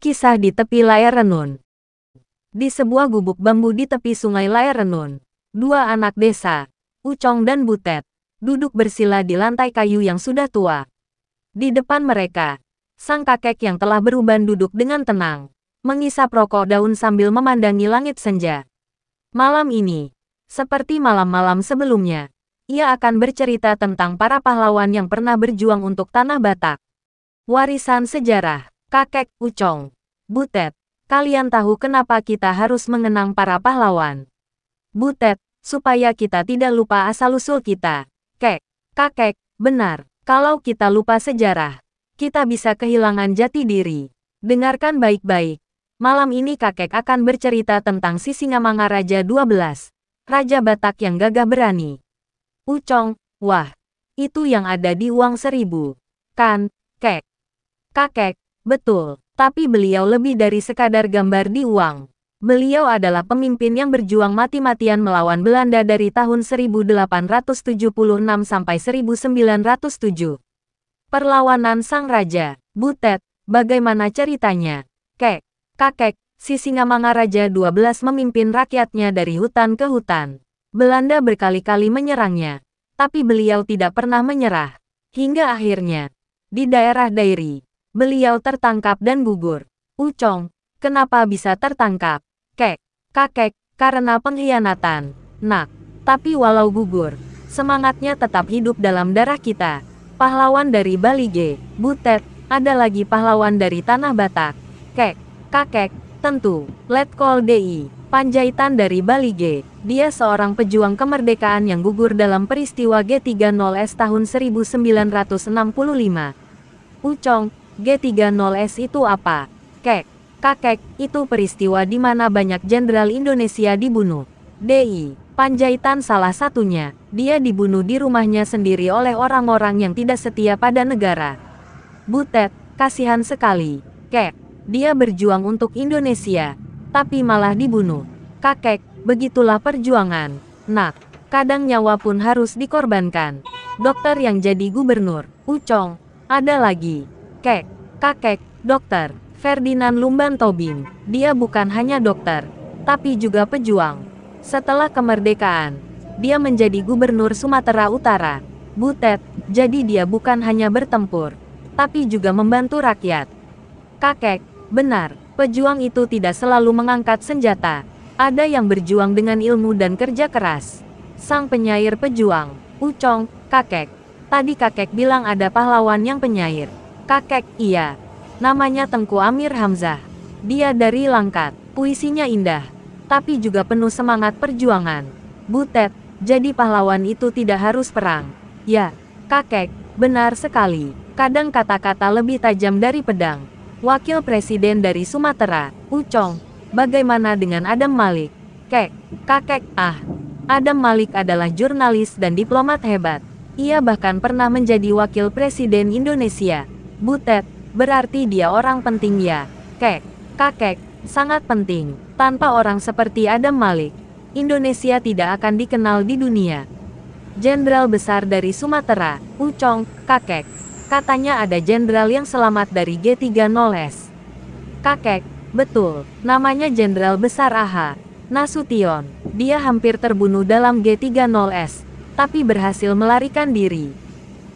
Kisah di tepi layar renun. Di sebuah gubuk bambu di tepi sungai layar renun, dua anak desa, Ucong dan Butet, duduk bersila di lantai kayu yang sudah tua. Di depan mereka, sang kakek yang telah beruban duduk dengan tenang, mengisap rokok daun sambil memandangi langit senja. Malam ini, seperti malam-malam sebelumnya, ia akan bercerita tentang para pahlawan yang pernah berjuang untuk tanah Batak. Warisan sejarah. Kakek, Ucong, Butet, kalian tahu kenapa kita harus mengenang para pahlawan? Butet, supaya kita tidak lupa asal-usul kita. Kakek, benar, kalau kita lupa sejarah, kita bisa kehilangan jati diri. Dengarkan baik-baik. Malam ini kakek akan bercerita tentang Sisingamangaraja 12, Raja Batak yang gagah berani. Ucong, wah, itu yang ada di uang 1000, kan, Kek? Kakek, betul, tapi beliau lebih dari sekadar gambar di uang. Beliau adalah pemimpin yang berjuang mati-matian melawan Belanda dari tahun 1876 sampai 1907. Perlawanan Sang Raja. Butet, bagaimana ceritanya? Kakek, Sisingamangaraja 12 memimpin rakyatnya dari hutan ke hutan. Belanda berkali-kali menyerangnya, tapi beliau tidak pernah menyerah. Hingga akhirnya, di daerah Dairi, beliau tertangkap dan gugur. Ucong, kenapa bisa tertangkap? Kakek, karena pengkhianatan. Nak, tapi walau gugur, semangatnya tetap hidup dalam darah kita. Pahlawan dari Balige, Butet, ada lagi pahlawan dari tanah Batak. Kakek, tentu, Letkol Di, Panjaitan dari Balige. Dia seorang pejuang kemerdekaan yang gugur dalam peristiwa G30S tahun 1965. Ucong, G30S itu apa? Kakek, itu peristiwa di mana banyak jenderal Indonesia dibunuh. Di, Panjaitan salah satunya. Dia dibunuh di rumahnya sendiri oleh orang-orang yang tidak setia pada negara. Butet, kasihan sekali. Dia berjuang untuk Indonesia, tapi malah dibunuh. Kakek, begitulah perjuangan. Nak, kadang nyawa pun harus dikorbankan. Dokter yang jadi gubernur. Ucong, ada lagi. Kakek, dokter Ferdinand Lumban Tobing. Dia bukan hanya dokter, tapi juga pejuang. Setelah kemerdekaan, dia menjadi gubernur Sumatera Utara. Butet, jadi dia bukan hanya bertempur, tapi juga membantu rakyat. Kakek, benar, pejuang itu tidak selalu mengangkat senjata. Ada yang berjuang dengan ilmu dan kerja keras. Sang penyair pejuang. Ucong, kakek, tadi kakek bilang ada pahlawan yang penyair. Kakek, iya. Namanya Tengku Amir Hamzah. Dia dari Langkat. Puisinya indah, tapi juga penuh semangat perjuangan. Butet, jadi pahlawan itu tidak harus perang. Ya, kakek, benar sekali. Kadang kata-kata lebih tajam dari pedang. Wakil Presiden dari Sumatera. Ucong, bagaimana dengan Adam Malik? Kakek, Adam Malik adalah jurnalis dan diplomat hebat. Ia bahkan pernah menjadi Wakil Presiden Indonesia. Butet, berarti dia orang penting ya? Kakek, sangat penting. Tanpa orang seperti Adam Malik, Indonesia tidak akan dikenal di dunia. Jenderal besar dari Sumatera. Ucong, kakek, katanya ada jenderal yang selamat dari G30S. Kakek, betul, namanya Jenderal Besar A.H. Nasution. Dia hampir terbunuh dalam G30S, tapi berhasil melarikan diri.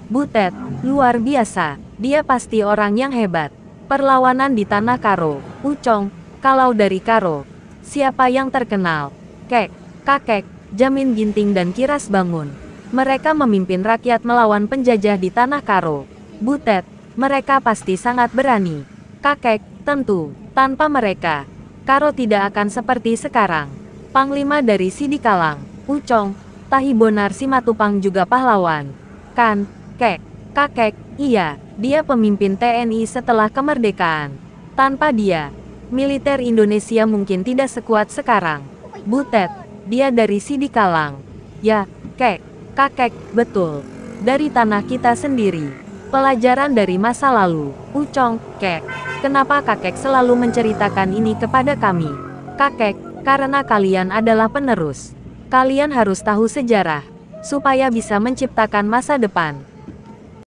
Butet, luar biasa. Dia pasti orang yang hebat. Perlawanan di tanah Karo. Ucong, kalau dari Karo, siapa yang terkenal? Kakek, Jamin Ginting dan Kiras Bangun. Mereka memimpin rakyat melawan penjajah di tanah Karo. Butet, mereka pasti sangat berani. Kakek, tentu, tanpa mereka, Karo tidak akan seperti sekarang. Panglima dari Sidikalang. Ucong, Tahibonar Simatupang juga pahlawan. Kan, kakek, iya, dia pemimpin TNI setelah kemerdekaan. Tanpa dia, militer Indonesia mungkin tidak sekuat sekarang. Butet, dia dari Sidikalang. Ya, kakek, betul. Dari tanah kita sendiri. Pelajaran dari masa lalu. Ucong, kenapa kakek selalu menceritakan ini kepada kami? Kakek, karena kalian adalah penerus. Kalian harus tahu sejarah, supaya bisa menciptakan masa depan.